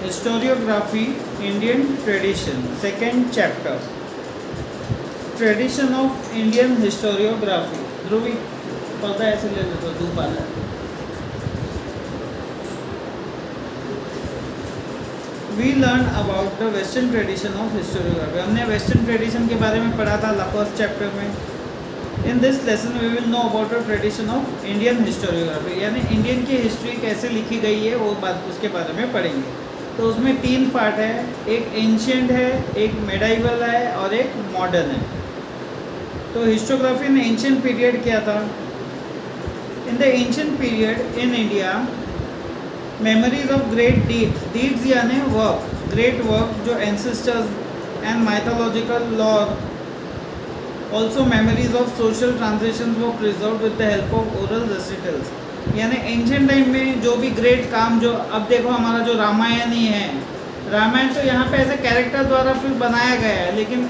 Historiography Indian tradition second chapter tradition of Indian historiography ध्रुवी पता ऐसे ले लेते धूप आ रहा है we learn about the western tradition of historiography हमने वेस्टर्न ट्रेडिशन के बारे में पढ़ा था फर्स्ट चैप्टर में in this lesson we will know about the tradition of Indian historiography यानी इंडियन की हिस्ट्री कैसे लिखी गई है वो बात उसके बारे में पढ़ेंगे तो उसमें तीन पार्ट है एक एंशिएंट है एक मेडाइवल है और एक मॉडर्न है तो हिस्टोग्राफी इन एंशिएंट पीरियड क्या था in the ancient period in India memories of great deeds यानी वर्क ग्रेट वर्क जो ancestors and mythological lore also memories of social transitions वो preserve with the help of oral recitals यानी ancient time में जो भी great काम जो अब देखो हमारा जो रामायण ही है रामायण तो यहाँ पे ऐसे कैरेक्टर द्वारा फिर बनाया गया है लेकिन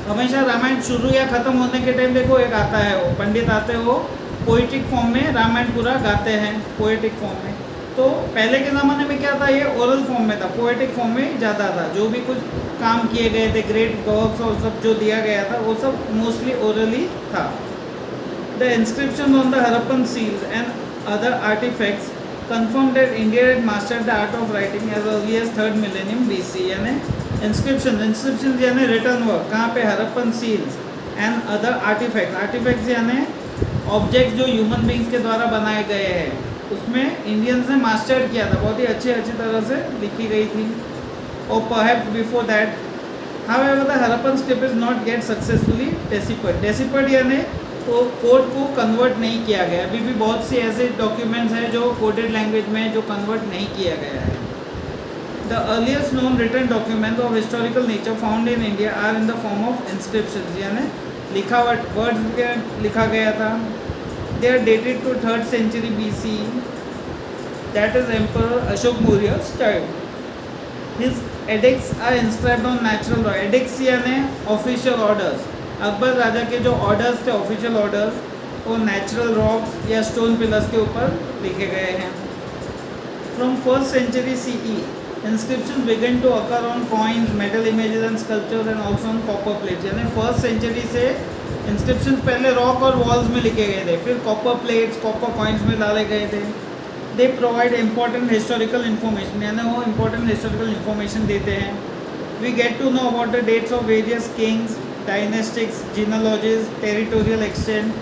हमेशा रामायण शुरू या ख़त्म होने के टाइम देखो एक आता है वो पंडित आते हैं वो पोइटिक फॉर्म में रामायण पूरा गाते हैं पोइटिक फॉर्म में तो पहले के ज़माने में क्या था ये ओरल फॉर्म में था पोएटिक फॉर्म में ज़्यादा था जो भी कुछ काम किए गए थे ग्रेट वर्क्स और सब जो दिया गया था वो सब मोस्टली ओरली था the inscription on the Harappan seals and other artifacts confirm that India had mastered the art of writing as early as 3rd millennium BC यानी inscriptions यानी written work कहाँ पे Harappan seals and other artifacts यानी objects जो human beings के द्वारा बनाए गए हैं उसमें इंडियंस ने मास्टर किया था बहुत ही अच्छी तरह से लिखी गई थी और perhaps before that however the Harappan script is not get successfully deciphered यानी तो कोड को कन्वर्ट नहीं किया गया अभी भी बहुत से ऐसे डॉक्यूमेंट्स हैं जो कोडेड लैंग्वेज में जो कन्वर्ट नहीं किया गया है the earliest known written document of historical nature found in India are in the form of inscription यानी लिखावट वर्ड्स लिखा गया था they are dated to 3rd century BC that is Emperor Ashok Maurya's time his edicts are inscribed on natural rock edicts यानी official orders Akbar राजा के जो orders थे official orders वो नेचुरल रॉक्स या स्टोन पिलर्स के ऊपर लिखे गए हैं from 1st century CE inscriptions began to occur on coins metal images and sculptures and also on copper plates यानी 1st century से इंस्क्रिप्शन पहले रॉक और वॉल्स में लिखे गए थे फिर कॉपर प्लेट्स कॉपर कॉइन्स में डाले गए थे they provide important historical information यानी वो इम्पोर्टेंट हिस्टोरिकल इन्फॉर्मेशन देते हैं we get to know about the dates of various kings dynasties genealogies territorial extent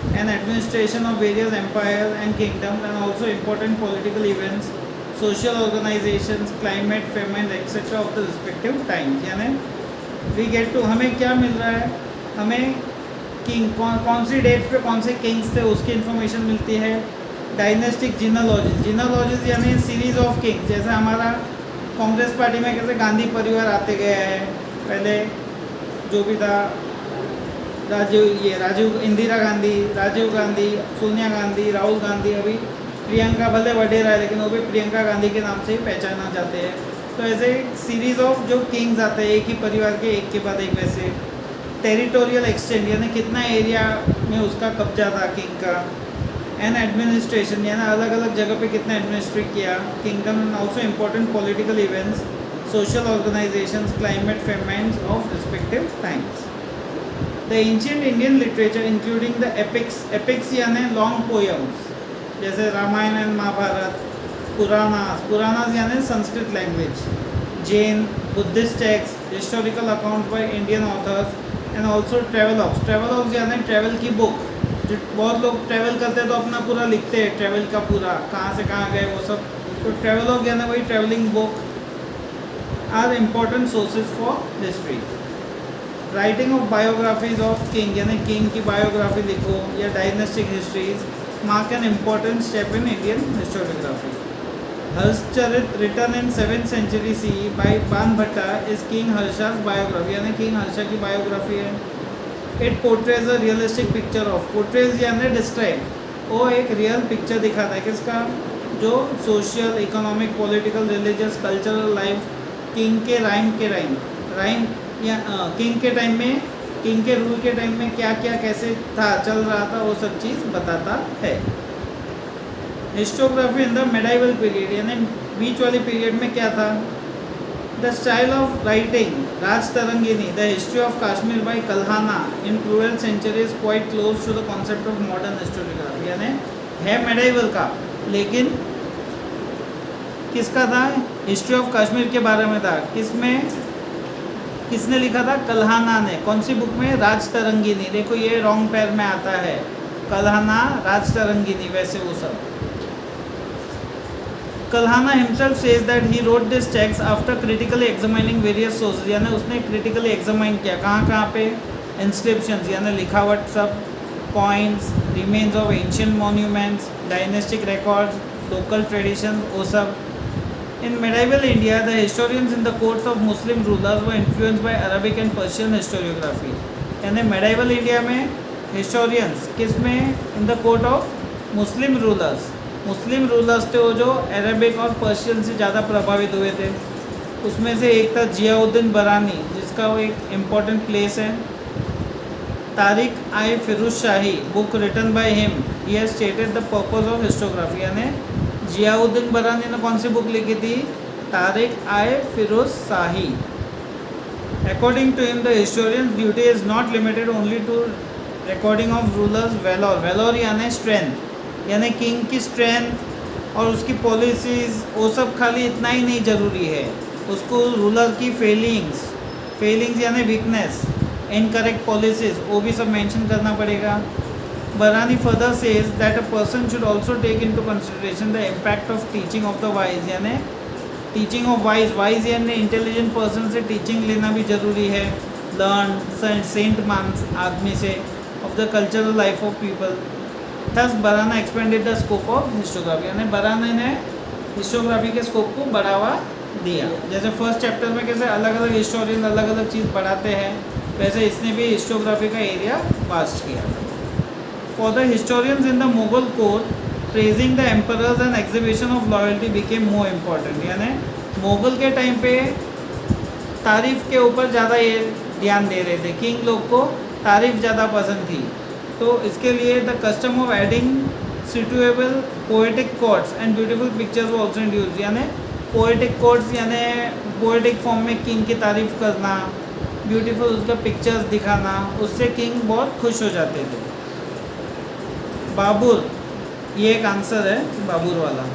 and administration of various empire and kingdoms and also important political events social organisations climate famine et cetera of the respective times यानी we get to हमें क्या मिल रहा है हमें king कौन सी date पे कौन से किंग्स थे उसकी इन्फॉर्मेशन मिलती है डायनेस्टिक जीनोलॉजीज यानी सीरीज ऑफ किंग्स जैसे हमारा कांग्रेस पार्टी में कैसे गांधी परिवार आते गया है पहले जो भी था राजीव इंदिरा गांधी राजीव गांधी सोनिया गांधी राहुल गांधी अभी प्रियंका भले वडेरा है लेकिन वो भी प्रियंका गांधी के नाम से ही पहचाना जाते हैं तो ऐसे सीरीज ऑफ जो किंग्स आते हैं एक ही परिवार के एक के बाद एक वैसे टेरिटोरियल एक्सटेंट यानी कितना एरिया में उसका कब्जा था किंग का एंड एडमिनिस्ट्रेशन यानी अलग अलग जगह पे कितना एडमिनिस्ट्रेट किया kingdom and also important political events social organisations climate famines of respective times the ancient Indian literature including the epics यानी लॉन्ग पोएम्स जैसे रामायण एंड महाभारत पुरानास यानी Sanskrit language Jain Buddhist text historical accounts by Indian authors and also travelogues यानी travel की book जो बहुत लोग travel करते हैं तो अपना पूरा लिखते हैं ट्रैवल का पूरा कहाँ से कहाँ गए वो सब तो ट्रैवलॉग यानी वही travelling book are important sources for history writing of biographies of king यानी किंग की बायोग्राफी लिखो या dynastic histories mark an important step in Indian historiography Harshacharita written in 7th century CE by Banabhatta is king Harsha's biography यानी king Harsha की बायोग्राफी है it portrays a realistic picture of portrays यानी describe वो एक रियल पिक्चर दिखाता है किसका जो social economic political religious cultural life king के राइम या किंग के टाइम में किंग के रूल के टाइम में क्या क्या कैसे था चल रहा था वो सब चीज़ बताता है historiography in the medieval period यानी बीच वाली पीरियड में क्या था The style of writing, Raj Tarangini, the history of Kashmir by Kalhana in 12th century is quite close to the concept of modern historiography. यानी है medieval का, लेकिन किसका था? हिस्ट्री ऑफ कश्मीर के बारे में था. किसने लिखा था? कल्हाना ने. कौन सी बुक में? राज तरंगिनी. देखो ये रॉन्ग पैर में आता है, कल्हाना, राज तरंगिनी, वैसे वो सब. Kalhana himself says that he wrote this text after critically examining various sources. यानी उसने critically examine किया. कहाँ पे? Inscriptions यानी लिखावट सब, coins, remains of ancient monuments, dynastic records, local traditions, वो सब. In medieval India, the historians in the courts of Muslim rulers were influenced by Arabic and Persian historiography. यानी medieval India में historians किस में? In the court of Muslim rulers. Muslim rulers थे वो जो Arabic और पर्शियन से ज़्यादा प्रभावित हुए थे. उसमें से एक था जियाउद्दीन बरानी, जिसका वो एक इम्पॉर्टेंट प्लेस है. Tarikh i Firoz Shahi, book written by him, he has stated the purpose of historiography. यानी जियाउद्दीन बरानी ने कौन सी बुक लिखी थी? Tarikh i Firoz Shahi. According to him the historian duty is not limited only to recording of rulers valour. Valour यानी स्ट्रेंथ, यानी किंग की स्ट्रेंथ और उसकी पॉलिसीज़, वो सब खाली इतना ही नहीं ज़रूरी है. उसको रूलर की फेलिंग्स यानी वीकनेस, इनकरेक्ट पॉलिसीज़, वो भी सब मेंशन करना पड़ेगा. Barani further says that a person should also take into consideration the impact of teaching of the wise. यानी टीचिंग ऑफ वाइज यानी इंटेलिजेंट पर्सन से टीचिंग लेना भी ज़रूरी है. लर्न सेंट मान्स आदमी से, of the cultural life of people. Thus Barani expanded the scope of historiography. यानी बराना ने हिस्टोग्राफी के स्कोप को बढ़ावा दिया. जैसे फर्स्ट चैप्टर में कैसे अलग अलग हिस्टोरियन अलग अलग चीज़ पढ़ाते हैं, वैसे इसने भी हिस्टोग्राफी का एरिया वास्ट किया. For the historians in the Mughal court, praising the emperors and exhibition of loyalty became more important. यानी मुगल के टाइम पे तारीफ़ के ऊपर ज़्यादा ये ध्यान दे रहे थे. किंग लोग को तारीफ़ ज़्यादा पसंद थी, तो इसके लिए the custom of adding suitable poetic quotes and beautiful pictures वो ऑल्सो इंट्रोड्यूस. यानी पोएटिक कोट्स यानी पोएटिक फॉर्म में किंग की तारीफ़ करना, ब्यूटीफुल उसका पिक्चर्स दिखाना, उससे किंग बहुत खुश हो जाते थे. बाबर, ये एक आंसर है बाबर वाला.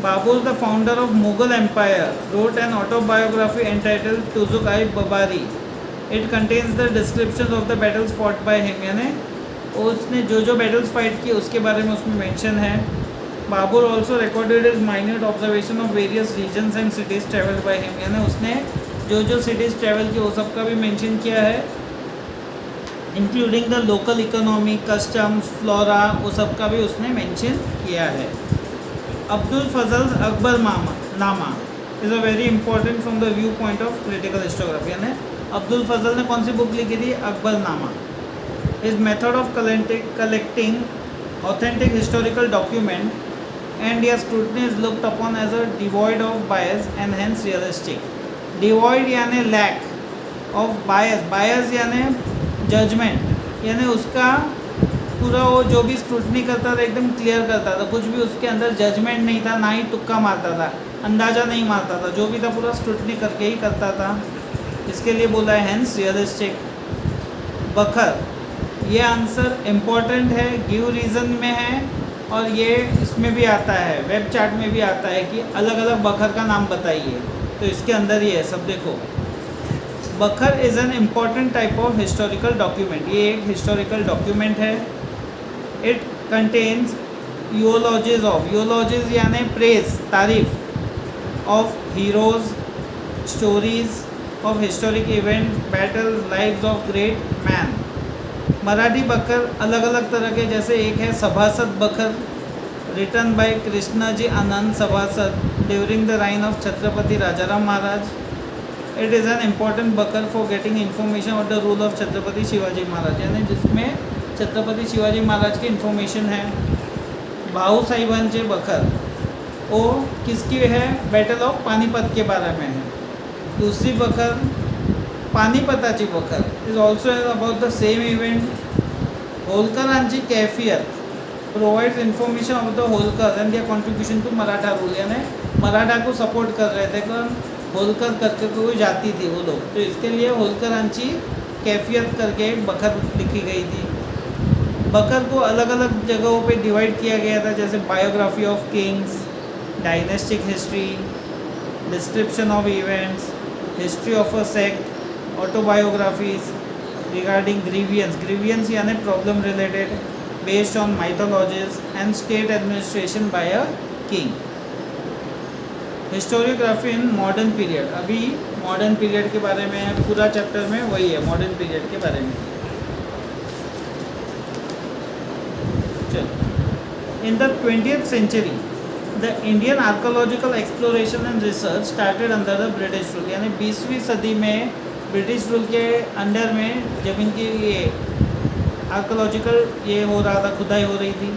Babur the founder of Mughal empire wrote an autobiography entitled Tuzuk i Babari. It contains the description of the battles fought by him. यानी उसने जो बैटल्स फाइट की उसके बारे में उसमें मेंशन है. Babur also recorded is minute observation of various regions and cities travelled by him. यानी उसने जो सिटीज़ ट्रेवल की वो सब का भी मेंशन किया है, including the local economy, customs, flora, वो सब का भी उसने मेंशन किया है. अब्दुल फजल अकबर नामा is a very important from the view point of critical historiography. यानी अब्दुल फजल ने कौन सी बुक लिखी थी? अकबर नामा. His method of collecting authentic historical document and their scrutiny is looked upon as a devoid of bias and hence realistic. Devoid यानी lack of bias यानी judgment, यानी उसका पूरा वो जो भी स्क्रूटनी करता था एकदम क्लियर करता था, कुछ भी उसके अंदर जजमेंट नहीं था, ना ही तुक्का मारता था, अंदाज़ा नहीं मारता था, जो भी था पूरा स्क्रूटनी करके ही करता था. इसके लिए बोला है हैंस रियलिस्टिक. बखर, ये आंसर इम्पॉर्टेंट है, गिव रीज़न में है और ये इसमें भी आता है, वेब चार्ट में भी आता है कि अलग अलग बखर का नाम बताइए, तो इसके अंदर ही है सब. देखो, बखर is an important type of historical document. ये एक हिस्टोरिकल डॉक्यूमेंट है. इट कंटेन्स यूलॉजीज यानी प्रेज, तारीफ of heroes, stories of historic event, battles, lives of great man. Marathi बखर अलग अलग तरह के, जैसे एक है सभासद बखर, written by Krishnaji Anand Sabhasad during the reign of Chhatrapati Rajaram Maharaj. It is an important bakhar for getting information of the rule of Chhatrapati Shivaji Maharaj. यानी जिसमें छत्रपति शिवाजी महाराज की इन्फॉर्मेशन है. भाऊ साहिबांचे बखर, वो किसकी है? बैटल ऑफ पानीपत के बारे में है. दूसरी बखर पानीपताची बखर is also about the same event. होलकरांची कैफियत provides information of the Holkar and their contribution to Maratha rule. यानी मराठा को सपोर्ट कर रहे थे, कारण होलकर करके कोई जाति थी वो लोग, तो इसके लिए होलकरांची कैफियत करके एक बखर लिखी गई थी। बखर को अलग अलग जगहों पे डिवाइड किया गया था, जैसे biography of kings, dynastic history, description of events, history of a sect, autobiographies regarding grievances यानी problem related based on mythologies and state administration by a king. Historiography in modern period, अभी modern period के बारे में पूरा chapter में वही है, modern period के बारे में। चलो, in the 20th century the Indian archaeological exploration and research started under the British rule, यानी 20वीं सदी में ब्रिटिश रूल के अंडर में जमीन की ये आर्कोलॉजिकल ये हो रहा था, खुदाई हो रही थी।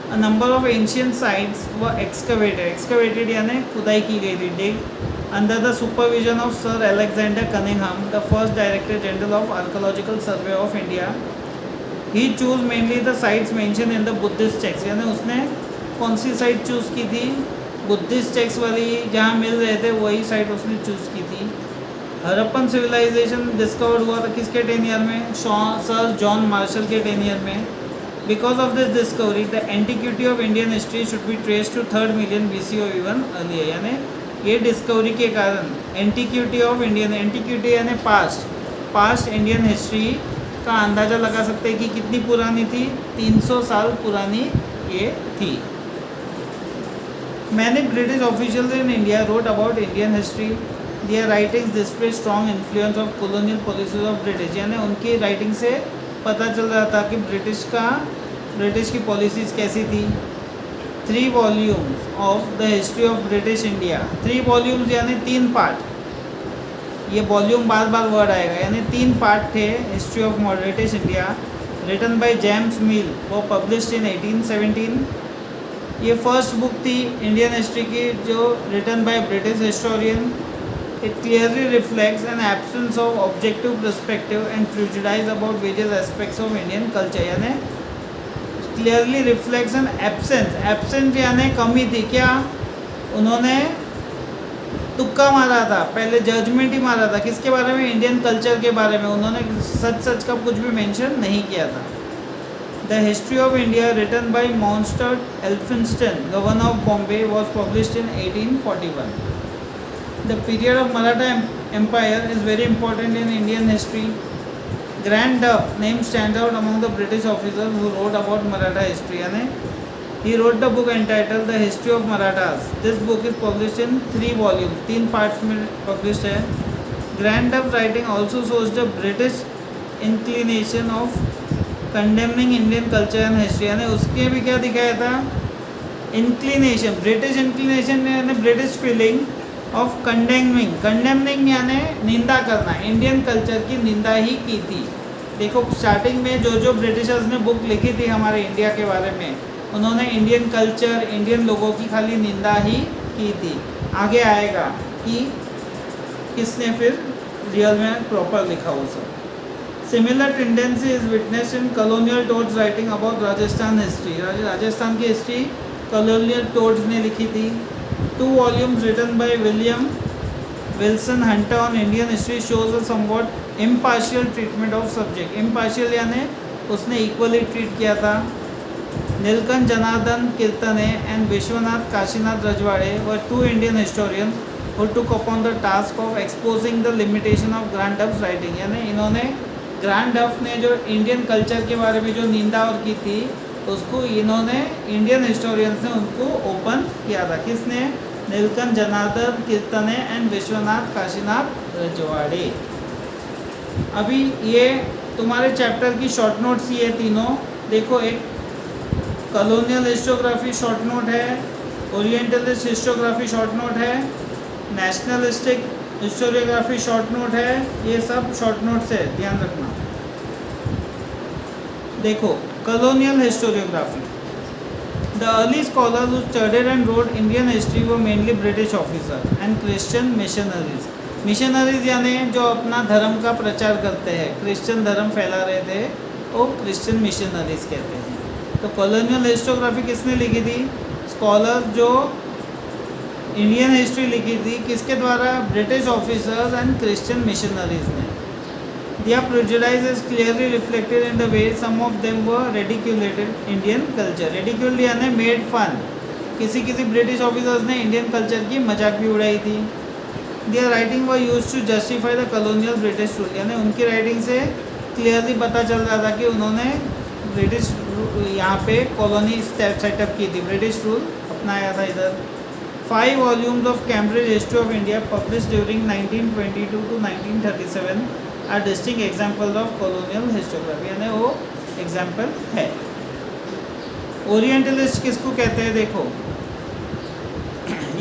A number of ancient sites were excavated यानी खुदाई की गई थी, dig under the supervision of Sir Alexander Cunningham, the first Director General of Archaeological Survey of India. He chose mainly the sites mentioned in the Buddhist texts, यानी उसने कौन सी site choose की थी? बुद्धिस्ट टेक्स्ट वाली जहाँ मिल रहे थे वही साइट उसने चूज़ की थी। हड़प्पन सिविलाइजेशन डिस्कवर्ड हुआ था किसके टेनियर में? सर जॉन मार्शल के टेनियर में। Because of this discovery, the antiquity of Indian history should be traced to 3rd million BC or even earlier, यानी ये डिस्कवरी के कारण एंटिक्यूटी ऑफ इंडियन, एंटिक्यूटी यानी पास्ट इंडियन हिस्ट्री का अंदाज़ा लगा सकते हैं कि कितनी पुरानी थी, 300 साल पुरानी ये थी। Many British officials in India wrote about Indian history. Their writings display strong influence of colonial policies of British, यानी उनकी राइटिंग से पता चल रहा था कि ब्रिटिश की पॉलिसीज़ कैसी थी। 3 volumes of the history of British India, 3 volumes यानी 3 पार्ट, ये वॉल्यूम बार बार वर्ड आएगा, यानी 3 पार्ट थे history of British India, written by James Mill, वो पब्लिश्ड इन 1817। ये फर्स्ट बुक थी इंडियन हिस्ट्री की जो written by British historian. It clearly reflects an absence of objective perspective and prejudice about various aspects of Indian culture, यानी clearly reflects an absence यानी कमी थी। क्या उन्होंने तुक्का मारा था, पहले जजमेंट ही मारा था किसके बारे में? इंडियन कल्चर के बारे में। उन्होंने सच का कुछ भी मेंशन नहीं किया था। The history of India written by Mountstuart Elphinstone, governor of Bombay, was published in 1841। The period of Maratha Empire is very important in Indian history. Grand Duff name stands out among the British officers who wrote about Maratha history. He wrote the book entitled The History of Marathas. This book is published in 3 volumes, 3 parts में published है। Grand Duff writing also shows the British inclination of condemning Indian culture and history, यानी उसके भी क्या दिखाया था? Inclination, British inclination यानी British feeling of condemning यानी निंदा करना, इंडियन कल्चर की निंदा ही की थी। देखो स्टार्टिंग में जो ब्रिटिशर्स ने बुक लिखी थी हमारे इंडिया के बारे में, उन्होंने इंडियन कल्चर, इंडियन लोगों की खाली निंदा ही की थी। आगे आएगा कि किसने फिर रियल में प्रॉपर लिखा वो सब। Similar tendency is witness in colonial toads writing about Rajasthan history, Rajasthan की हिस्ट्री कॉलोनियल टोड्स ने लिखी थी। 2 volumes written by William Wilson Hunter on Indian history shows a somewhat impartial treatment of subject. Impartial यानी उसने equally treat किया था। नीलकंठ जनार्दन कीर्तने and Vishwanath Kashinath रजवाड़े were 2 Indian historians who took upon the task of exposing the limitation of Grand Duff's writing, यानी इन्होंने grand डफ ने जो Indian culture के बारे में जो निंदा और की थी उसको इन्होंने इंडियन हिस्टोरियंस ने उनको ओपन किया था। किसने? नीलकंठ जनार्दन कीर्तने एंड विश्वनाथ काशीनाथ रजवाड़े। अभी ये तुम्हारे चैप्टर की शॉर्ट नोट्स ये तीनों देखो, एक कॉलोनियल हिस्टोग्राफी शॉर्ट नोट है, ओरिएंटलिस्ट हिस्टोग्राफी शॉर्ट नोट है, नेशनलिस्टिक हिस्टोरियोग्राफी शॉर्ट नोट है, ये सब शॉर्ट नोट्स है, ध्यान रखना। देखो colonial historiography, the early scholars who studied and wrote Indian history were mainly British officers and Christian missionaries. Missionaries यानी जो अपना धर्म का प्रचार करते हैं, क्रिश्चियन धर्म फैला रहे थे, वो क्रिश्चियन मिशनरीज कहते हैं। तो कॉलोनियल हिस्टोग्राफी किसने लिखी थी? स्कॉलर जो इंडियन हिस्ट्री लिखी थी किसके द्वारा? British officers and Christian missionaries ने. Their prejudice is clearly reflected in the way some of them were ridiculed Indian culture. Ridiculed यानी made fun. किसी किसी ब्रिटिश ऑफिसर्स ने इंडियन कल्चर की मजाक भी उड़ाई थी. Their writing were used to justify the colonial British rule. यानी उनकी राइटिंग से क्लियरली पता चल रहा था कि उन्होंने ब्रिटिश यहाँ पे कॉलोनी सेटअप की थी, ब्रिटिश रूल अपनाया था इधर. 5 volumes of Cambridge History of India published during 1922 to 1937 are distinct examples of colonial historiography. यानी वो एग्जाम्पल है. ओरिएंटलिस्ट किसको कहते हैं? देखो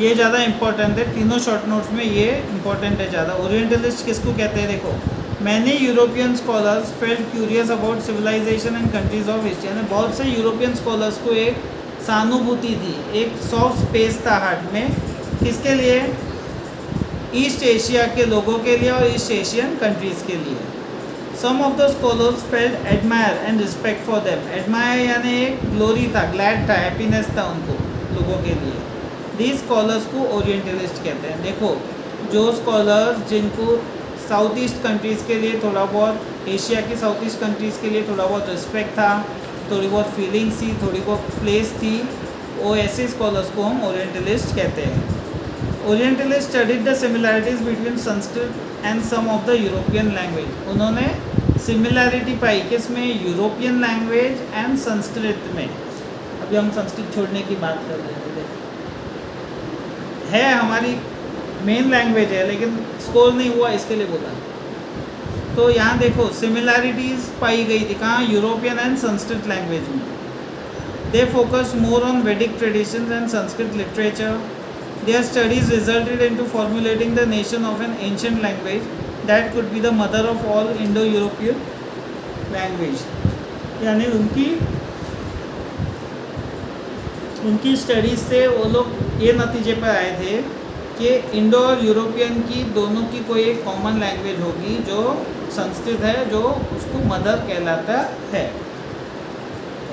ये ज़्यादा इम्पोर्टेंट है, तीनों शॉर्ट नोट्स में ये इम्पोर्टेंट है ज़्यादा. ओरिएंटलिस्ट किसको कहते हैं? देखो, many European scholars felt curious about civilisation and countries of history. यानी बहुत से यूरोपियन स्कॉलर्स को एक सहानुभूति थी, एक सॉफ्ट स्पेस था हार्ट में. किसके लिए? ईस्ट एशिया के लोगों के लिए और ईस्ट एशियन कंट्रीज़ के लिए. Some of the scholars felt admire and respect for them. Admire यानी एक ग्लोरी था, ग्लैड था, हैप्पीनेस था उनको लोगों के लिए. दीज स्कॉलर्स को ओरिएंटलिस्ट कहते हैं. देखो, जो स्कॉलर्स जिनको साउथ ईस्ट कंट्रीज़ के लिए थोड़ा बहुत, एशिया की साउथ ईस्ट कंट्रीज़ के लिए थोड़ा बहुत रिस्पेक्ट था, थोड़ी बहुत फीलिंग्स थी, थोड़ी बहुत प्लेस थी, वो ऐसे स्कॉलर्स को हम ओरिएंटलिस्ट कहते हैं. Orientalist studied the similarities between Sanskrit and some of the European language. उन्होंने सिमिलैरिटी पाई किस में? यूरोपियन लैंग्वेज एंड संस्कृत में. अभी हम संस्कृत छोड़ने की बात कर रहे हैं, हमारी मेन लैंग्वेज है लेकिन स्कोर नहीं हुआ इसके लिए बोला. तो यहाँ देखो सिमिलैरिटीज़ पाई गई थी कहाँ? यूरोपियन एंड संस्कृत लैंग्वेज में. दे फोकस मोर ऑन वैदिक traditions and Sanskrit literature. Their studies resulted into formulating the nation of an ancient language that could be the mother of all Indo-European language. यानी उनकी studies से वो लोग ये नतीजे पर आए थे कि इंडो और यूरोपियन की दोनों की कोई एक कॉमन लैंग्वेज होगी जो संस्कृत है, जो उसको मदर कहलाता है.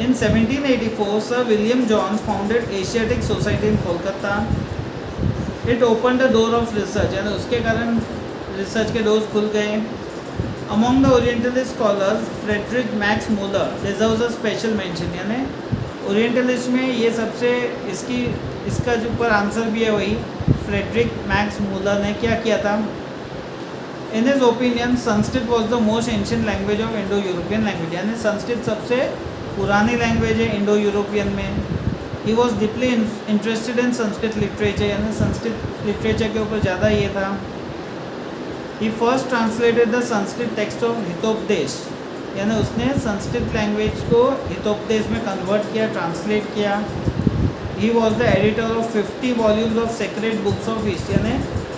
In 1784, Sir William Jones founded Asiatic Society in Kolkata. It opened the door of research. यानी उसके कारण रिसर्च के डोर्स खुल गए. Among the Orientalist scholars, Frederick Max Muller deserves a special mention. यानी ओरिएंटलिस्ट में ये सबसे इसका जो ऊपर आंसर भी है वही फ्रेडरिक मैक्स मूलर ने क्या किया था? In his opinion Sanskrit was the most ancient language of Indo European language. यानी संस्कृत सबसे पुरानी लैंग्वेज है इंडो यूरोपियन में. He was deeply interested in Sanskrit literature. यानी संस्कृत लिटरेचर के ऊपर ज़्यादा ये था. He first translated the Sanskrit text of Hitopadesha. यानी उसने संस्कृत लैंग्वेज को हितोपदेश में कन्वर्ट किया, ट्रांसलेट किया. He was the editor of 50 volumes of sacred books of east. यानी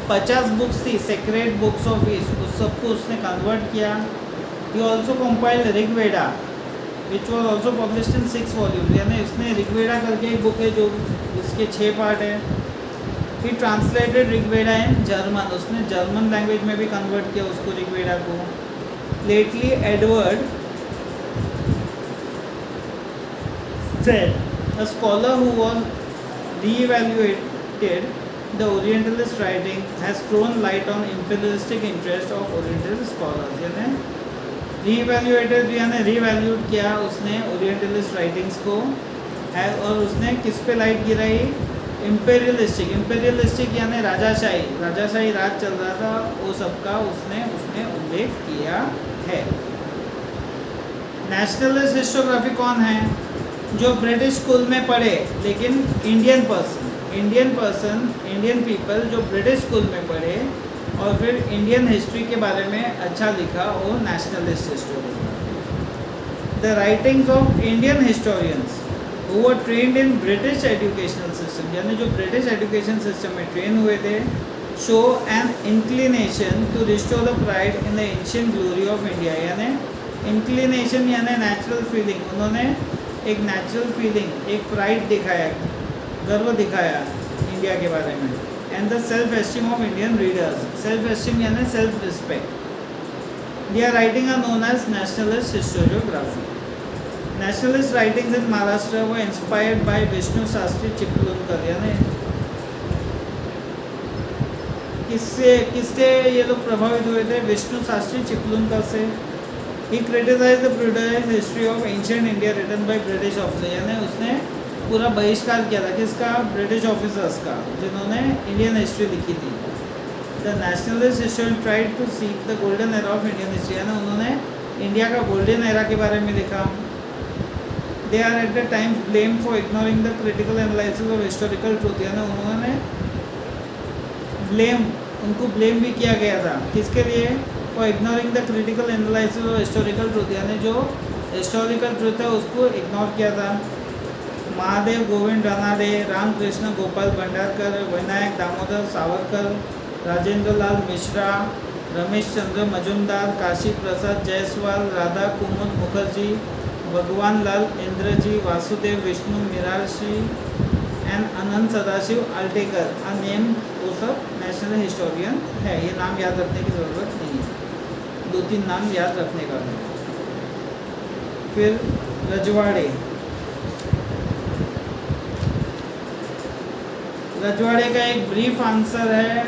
50 बुक्स थी सेक्रेड बुक्स ऑफ ईस्ट, उस सबको उसने कन्वर्ट किया. He also compiled Rigveda which was also published in 6 volumes. यानी उसने ऋग्वेदा करके एक बुक है जो इसके 6 पार्ट है. ही ट्रांसलेटेड ऋग्वेदा इन जर्मन. उसने जर्मन लैंग्वेज में भी कन्वर्ट किया उसको, ऋग्वेदा को. Lately, Edward said, a scholar who was re-evaluated the Orientalist writing has thrown light on imperialistic interest of Orientalist scholars. यानी re-evaluated यानी re-evaluate किया उसने Orientalist writings को, और उसने किस पे लाइट गिराई? इम्पेरियलिस्टिक यानी राजाशाही राज चल रहा था, वो सबका उसने उल्लेख किया है. नेशनलिस्ट हिस्टोग्राफी कौन है? जो ब्रिटिश स्कूल में पढ़े लेकिन इंडियन पीपल जो ब्रिटिश स्कूल में पढ़े और फिर इंडियन हिस्ट्री के बारे में अच्छा लिखा, वो nationalist historiography. The writings of Indian historians who were trained in British educational system. यानी जो ब्रिटिश एजुकेशन सिस्टम में ट्रेन हुए थे, show an inclination to restore the pride in the ancient glory of India. यानी inclination यानी natural feeling. उन्होंने एक natural feeling, एक प्राइड दिखाया, गर्व दिखाया इंडिया के बारे में. And the self esteem of Indian readers. Self esteem यानी self respect. Their writing are known as nationalist historiography. Nationalist writings in Maharashtra were inspired by Vishnu Shastri Chiplunker. यानी किससे ये लोग प्रभावित हुए थे? विष्णु शास्त्री चिपलुनकर से। He criticise the British history of ancient India written by British officer, यानी उसने पूरा बहिष्कार किया था किसका? ब्रिटिश ऑफिसर्स का, जिन्होंने इंडियन हिस्ट्री लिखी थी। The nationalist historian tried to seek the golden era of Indian history, यानी उन्होंने इंडिया का गोल्डन एरा के बारे में लिखा। They are at the time blame for ignoring the critical analysis of historical truth, यानी उन्होंने उनको ब्लेम भी किया गया था। किसके लिए? For ignoring the critical analysis of historical truth, यानी जो हिस्टोरिकल ट्रूथ है उसको इग्नोर किया था। महादेव गोविंद रानाडे, रामकृष्ण गोपाल भंडारकर, विनायक दामोदर सावरकर, राजेंद्र लाल Mishra, Ramesh Chandra Majumdar, Kashi Prasad Jaiswal, Radha Kumud Mukherjee, Bhagwan Lal Indraji, Vasudev Vishnu Mirashi and Anant Sadashiv Altekar are name, वो सब नेशनल हिस्टोरियन है। ये नाम याद रखने की ज़रूरत नहीं है, 2-3 नाम याद रखने का है। फिर रजवाड़े, रजवाड़े का एक ब्रीफ आंसर है।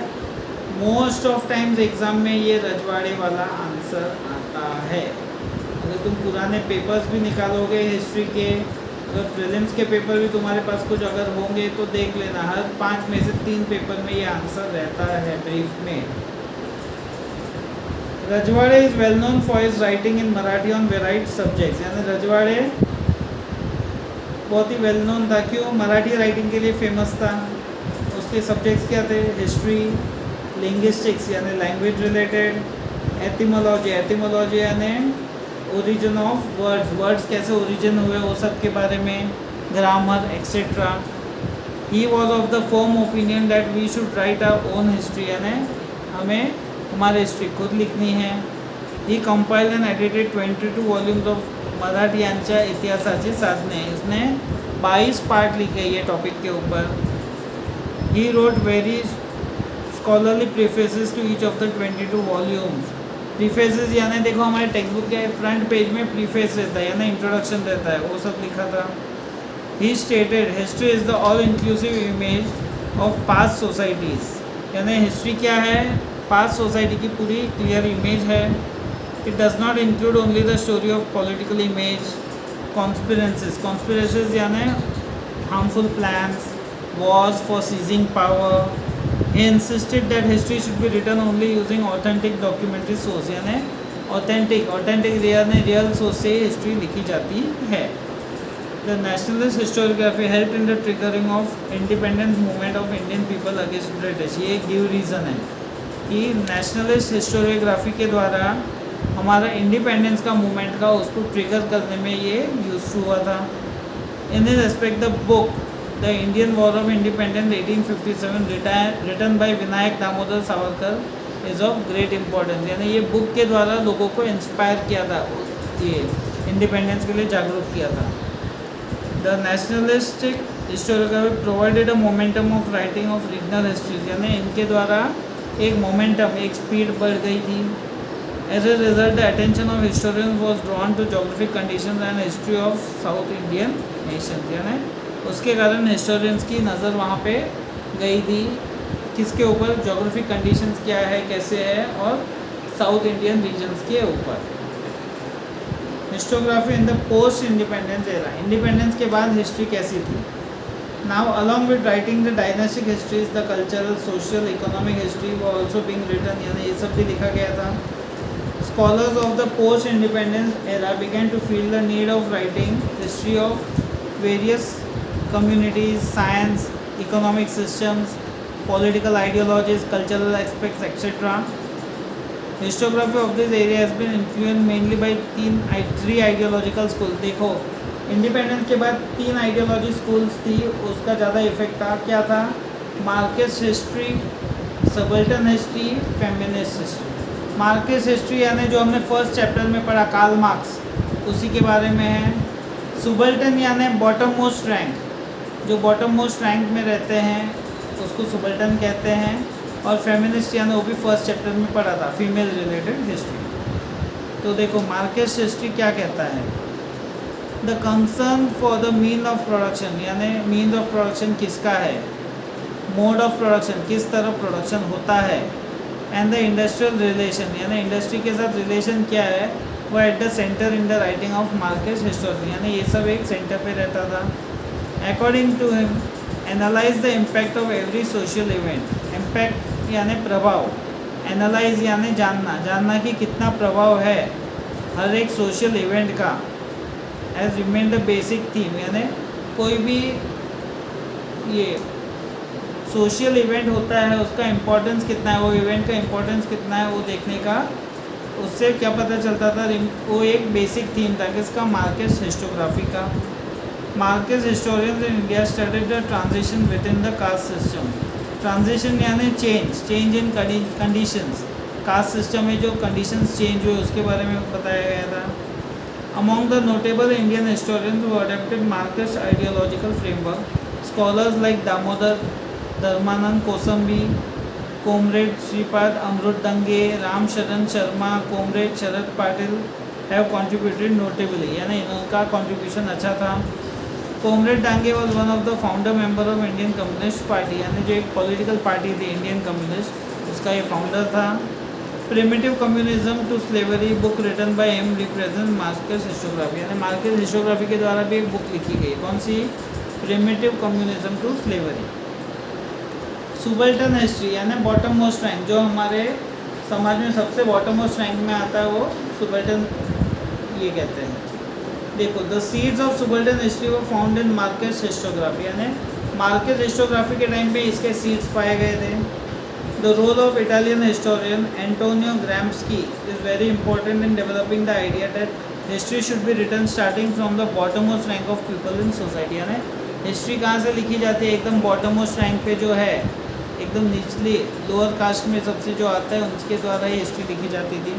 मोस्ट ऑफ टाइम्स एग्जाम में ये रजवाड़े वाला आंसर आता है। अगर तुम पुराने पेपर्स भी निकालोगे हिस्ट्री के, अगर प्रीलिम्स के पेपर भी तुम्हारे पास कुछ अगर होंगे तो देख लेना, हर 5 में से 3 पेपर में ये आंसर रहता है ब्रीफ में। Rajwade is well known for his writing in Marathi on various subjects, यानी रजवाड़े बहुत ही वेल नोन था। क्यों? मराठी राइटिंग के लिए फेमस था। उसके सब्जेक्ट्स क्या थे? हिस्ट्री, लिंग्विस्टिक्स यानी लैंग्वेज रिलेटेड, एटिमोलॉजी यानी ओरिजिन ऑफ वर्ड्स कैसे ओरिजिन हुए वो सब के बारे में, grammar et cetera. He was of the firm opinion that we should write our own history, यानी हमें हमारी हिस्ट्री खुद लिखनी है। He compiled and edited 22 volumes of Marathi यांच्या इतिहासाची साधने, इसने 22 पार्ट लिखे ये टॉपिक के ऊपर। He wrote very scholarly prefaces to each of the 22 volumes. Prefaces यानी देखो हमारे टेक्स्ट बुक के फ्रंट पेज में प्रीफेस रहता है यानी इंट्रोडक्शन रहता है, वो सब लिखा था। He stated history is the all inclusive image of past societies, यानी हिस्ट्री क्या है? पास्ट सोसाइटी की पूरी क्लियर इमेज है। It does not include only the story of political image, conspiracies यानी harmful plans, wars for seizing power. He insisted that history should be written only using authentic documentary source, यानी authentic real source से history लिखी जाती है। The nationalist historiography helped in the triggering of independence movement of Indian people against British। ये एक give reason है कि nationalist historiography के द्वारा हमारा इंडिपेंडेंस का मूवमेंट का उसको ट्रिगर करने में ये यूज हुआ था। In this respect the book the Indian war of independence 1857 written by Vinayak Damodar Savarkar is of great importance, यानी ये बुक के द्वारा लोगों को इंस्पायर किया था, ये इंडिपेंडेंस के लिए जागरूक किया था। The nationalistic historiography provided a momentum of writing of regional history, यानी इनके द्वारा एक मोमेंटम, एक स्पीड बढ़ गई थी। As a result the attention of historians was drawn to geographic condition and history of South Indian nation, यानी उसके कारण हिस्टोरियंस की नज़र वहाँ पे गई थी किसके ऊपर? जोग्राफिक कंडीशंस क्या है, कैसे है, और साउथ इंडियन रीजन्स के ऊपर। Historiography in the post independence era, independence के बाद हिस्ट्री कैसी थी? Now along with writing the dynastic histories the cultural social economic history वो ऑल्सो बीइंग रिटन, यानी ये सब भी लिखा गया था। Scholars of the post independence era began to feel the need of writing history of various communities, science, economic systems, political ideologies, cultural aspects, etc. Historiography of this area has been influenced mainly by three ideological schools। देखो independence के बाद 3 ideology schools थी, उसका ज़्यादा effect था। क्या था? Marxist history, subaltern history, feminist history. Marxist history यानी जो हमने फर्स्ट चैप्टर में पढ़ा कार्ल मार्क्स, उसी के बारे में है। सुबल्टन यानी बॉटम मोस्ट रैंक, जो बॉटम मोस्ट रैंक में रहते हैं उसको सुबल्टन कहते हैं। और फेमिनिस्ट यानी वो भी फर्स्ट चैप्टर में पढ़ा था, फीमेल रिलेटेड हिस्ट्री। तो देखो मार्क्सिस्ट हिस्ट्री क्या कहता है? The concern for the mean of production, यानी मीन ऑफ प्रोडक्शन किसका है? मोड ऑफ प्रोडक्शन, किस तरह प्रोडक्शन होता है, एंड द इंडस्ट्रियल रिलेशन, यानी इंडस्ट्री के साथ रिलेशन क्या है, वो at the centre in the writing of market history, यानी ये सब एक सेंटर पे रहता था. According to him, analyse the impact of every social event. Impact यानी प्रभाव, एनालाइज यानी जानना, जानना कि कितना प्रभाव है हर एक सोशल इवेंट का. As remain the basic theme, यानी कोई भी ये सोशल इवेंट होता है उसका इम्पोर्टेंस कितना है, वो इवेंट का इम्पोर्टेंस कितना है वो देखने का, उससे क्या पता चलता था. वो एक बेसिक थीम था किसका, मार्केट हिस्टोग्राफी का. Marxist historians in India studied the transition within the caste system. Transition यानी change in conditions. Caste system में जो कंडीशंस चेंज हुए उसके बारे में बताया गया था. Among the notable Indian historians who adapted Marxist ideological framework. Scholars like Damodar Dharmanand Kosambi, comrade Shripad Amrit Dange, Ram Sharan Sharma, comrade Sharad Patil have contributed notably, यानी इनका कंट्रीब्यूशन अच्छा था. Comrade Dange was one of the founder member of Indian communist party, यानी जो एक पॉलिटिकल पार्टी थी Indian communist, उसका ये फाउंडर था. Primitive communism to slavery book written by him represent market historiography, यानी मार्केट हिस्टोग्राफी के द्वारा भी एक बुक लिखी गई. कौन सी, primitive communism to slavery. Subaltern history यानी बॉटम मोस्ट रैंक, जो हमारे समाज में सबसे बॉटम मोस्ट रैंक में आता है वो सुबल्टन ये कहते हैं. देखो, the seeds of subaltern history वो फाउंड इन मार्केट हिस्टोग्राफी, यानी मार्केट हिस्टोग्राफी के टाइम पे इसके सीड्स पाए गए थे. The role of Italian historian Antonio Gramsci is very important in developing the idea that history should be written starting from the bottom most rank of people in society. यानी history कहाँ से लिखी जाती है, एकदम बॉटम मोस्ट रैंक पे जो है, एकदम निचली लोअर कास्ट में सबसे जो आता है उनके द्वारा ही हिस्ट्री लिखी जाती थी.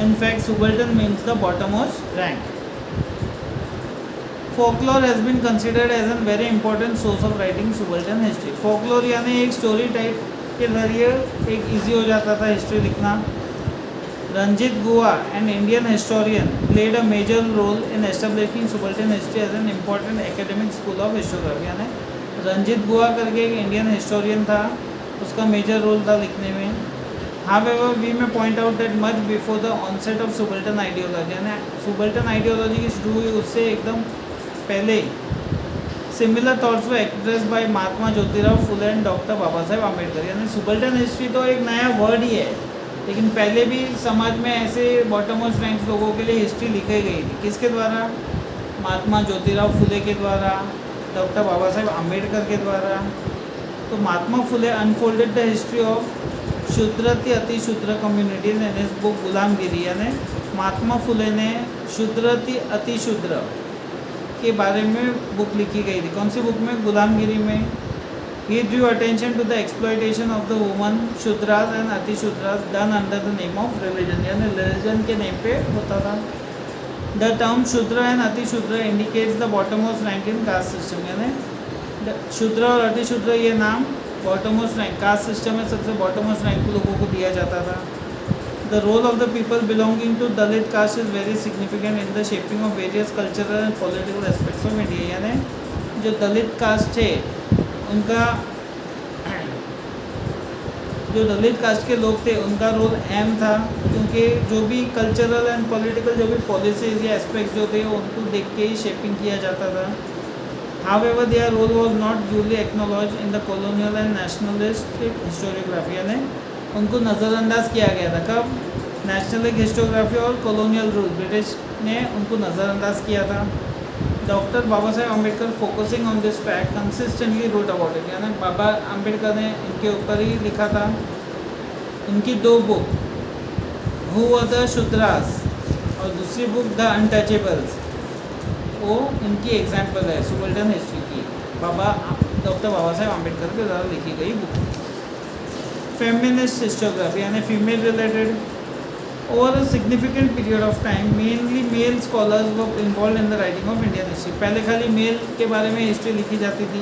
In fact subaltern means the bottom most rank. Folklore has been considered as an very important source of writing subaltern history. Folklore यानी एक स्टोरी टाइप के जरिए एक ईजी हो जाता था हिस्ट्री लिखना. Ranajit Guha an Indian historian played a major role in establishing subaltern history as an important academic school of historiography. यानी रंजीत गुहा करके एक इंडियन हिस्टोरियन था, उसका मेजर रोल था लिखने में. However, we may point out that much before the onset of subaltern ideology, यानी subaltern ideology की शुरू हुई उससे एकदम पहले similar thoughts were express by Mahatma Jyotirao Phule and doctor Baba Saheb Ambedkar. यानी सुबल्टन हिस्ट्री तो एक नया वर्ड ही है, लेकिन पहले भी समाज में ऐसे बॉटम मोस्ट रैंक लोगों के लिए हिस्ट्री लिखी गई थी. किसके द्वारा, महात्मा ज्योतिराव फुले के द्वारा, डॉक्टर बाबा साहेब आम्बेडकर के द्वारा. तो Mahatma Phule unfolded the history of Shudra Atishudra communities in his book Gulamgiri. यानी महात्मा फुले ने शूद्रति अतिशूद्र के बारे में बुक लिखी गई थी. कौन सी बुक में, गुलामगिरी में. He drew attention to the exploitation of the woman Shudras and Atishudras done under the name of religion, यानी रिलीजन के नेम पे होता था. The term Shudra and Atishudra indicates the bottom most rank in caste system. यानी शूद्र और अतिशूद्र ये नाम bottom most rank, caste system में सबसे बॉटम मोस्ट रैंक लोगों को दिया जाता था. The role of the people belonging to Dalit caste is very significant in the shaping of various cultural and political aspects of India. यानी जो दलित कास्ट थे उनका, जो दलित कास्ट के लोग थे उनका रोल अहम था, क्योंकि जो भी कल्चरल एंड पॉलिटिकल जो भी पॉलिसीज या एस्पेक्ट्स जो थे उनको देख के ही शेपिंग किया जाता था. However, their role was not duly acknowledged in the colonial and nationalistic historiography. यानी उनको नज़रअंदाज किया गया था. कब, नेशनलिक हिस्टोग्राफी और कॉलोनियल रूल, ब्रिटिश ने उनको नज़रअंदाज किया था. Doctor Baba Saheb Ambedkar focusing on this fact consistently wrote about it. यानी बाबा अम्बेडकर ने इनके ऊपर ही लिखा था. उनकी दो book, who were the Shudras और दूसरी बुक द अनटचेबल्स, वो इनकी एग्जाम्पल है सुबल्टन हिस्ट्री की, डॉक्टर बाबा साहेब अम्बेडकर के द्वारा लिखी गई बुक. फेमिनिस्ट हिस्टोग्राफी यानी female related. Over a significant period of time mainly male scholars were involved in the writing of Indian history. पहले खाली मेल के बारे में हिस्ट्री लिखी जाती थी.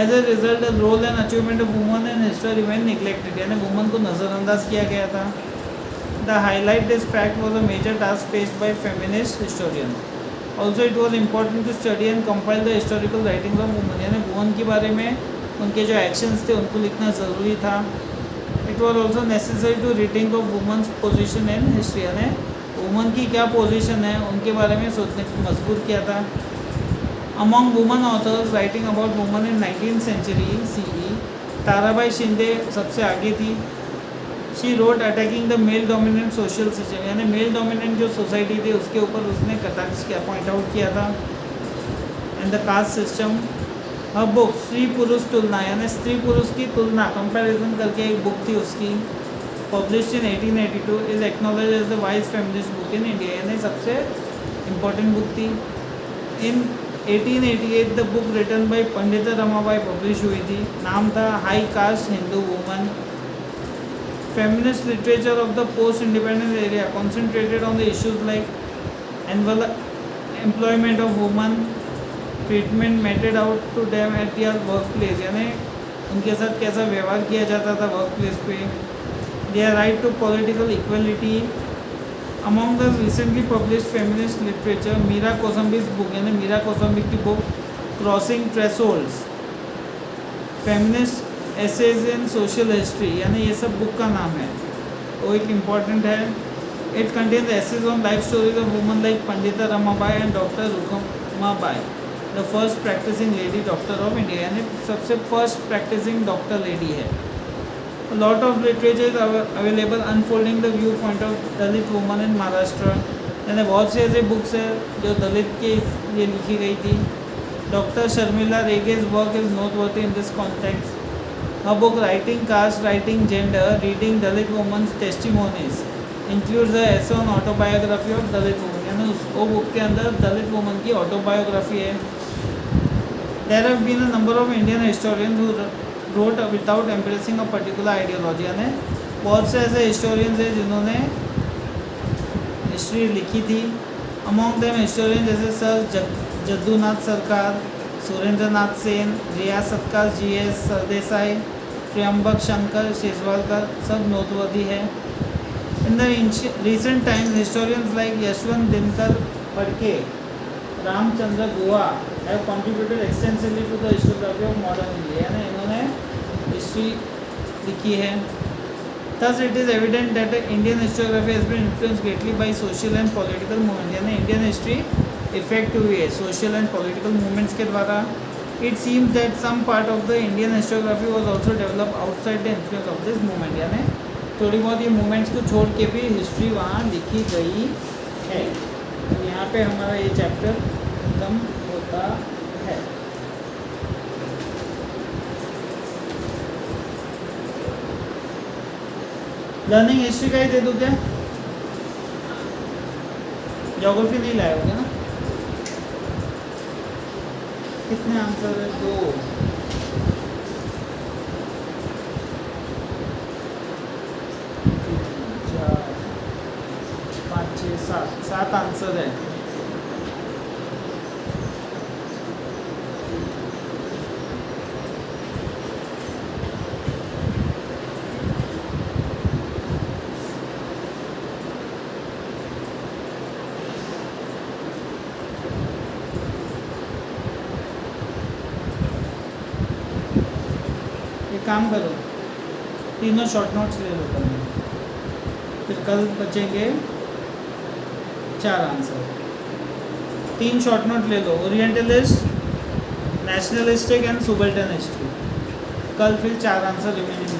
As a result the role and achievement of women in history remain neglected. यानी women को नज़रअंदाज किया गया था. The highlight this fact was a major task faced by feminist historian. Also it was important to study and compile the historical writings of women. यानी women के बारे में उनके जो एक्शंस थे उनको लिखना ज़रूरी था। It was also necessary to rethink of women's position in history, यानी वुमन की क्या पोजीशन है उनके बारे में सोचने को मजबूर किया था। Among women authors writing about women in 19th century CE, Tarabai Shinde सबसे आगे थी। She wrote attacking the male dominant social system, यानी मेल डोमिनेंट जो सोसाइटी थी उसके ऊपर उसने कटाक्ष किया, पॉइंट आउट किया था। And the caste system. Her book स्त्री पुरुष तुलना, यानी स्त्री पुरुष की तुलना कंपैरिजन करके एक बुक थी उसकी, published in 1882, is acknowledge as the wise feminist book in India, यानी सबसे इम्पोर्टेंट बुक थी। In 1888 the book written by Pandit Ramabai publish हुई थी, नाम था high caste Hindu women. Feminist literature of the post independence area concentrated on the issues like annual employment of women, treatment meted out to them at your work place, यानी उनके साथ कैसा व्यवहार किया जाता था वर्क प्लेस पे। Their right to political equality. Among the recently published feminist literature Meera Kosambi's book, यानी मीरा कोसम्बी की book crossing thresholds, feminist essays in social history, यानी ये सब बुक का नाम है, वो एक इम्पॉर्टेंट है। It contains essays on life stories of woman like Pandita Ramabai and doctor Rukhmabai, the first practising lady doctor of India, यानी सबसे फर्स्ट प्रैक्टिसिंग डॉक्टर लेडी है। Lot of literature is available unfolding the view point of Dalit woman in Maharashtra, यानी बहुत से ऐसे books हैं जो दलित के लिए लिखी गई थी। Doctor Sharmila Rege's work is noteworthy in this context. Her book writing caste, writing gender, reading Dalit women's testimonies includes the essay on autobiography of Dalit woman, यानी वो बुक के अंदर दलित वुमन की ऑटोबायोग्राफी है। There have been a number of Indian historians who wrote without embracing a particular ideology, यानी बहुत से ऐसे हिस्टोरियंस हैं जिन्होंने हिस्ट्री लिखी थी। अमॉन्ग देम हिस्टोरियन जैसे सर जद्दूनाथ सरकार, सुरेंद्र नाथ सेन, रियाज सत्कार, GS सरदेसाई, त्र्यंबक शंकर शेजवालकर, सब नोटवर्दी है। In the recent times historians like Yashwant Dinkar Phadke, Ramchandra Guha have contributed extensively to the historiography of modern India, यानी इन्होंने हिस्ट्री लिखी है। Thus it is evident that Indian historiography has been influenced greatly by social and political movements, यानी Indian history effect हुई है social and political movements के द्वारा। It seems that some part of the Indian historiography was also develop outside the influence of this movement, यानी थोड़ी बहुत ये movements को छोड़ के भी हिस्ट्री वहाँ लिखी गई है। तो यहाँ पे हमारा ये चैप्टर खत्म होता है। लर्निंग हिस्ट्री का ही दे दूँ क्या? ज्योग्राफी नहीं लाए होगे ना? कितने आंसर है? 2। 4 5 6 7 आंसर है। काम करो, तीनों शॉर्ट नोट्स ले लो कल, फिर कल बचेंगे 4 आंसर। 3 शॉर्ट नोट ले लो, ओरिएंटलिस्ट, नेशनलिस्टिक एंड सुबल्टन हिस्ट्री। कल फिर 4 आंसर रिमेनिंग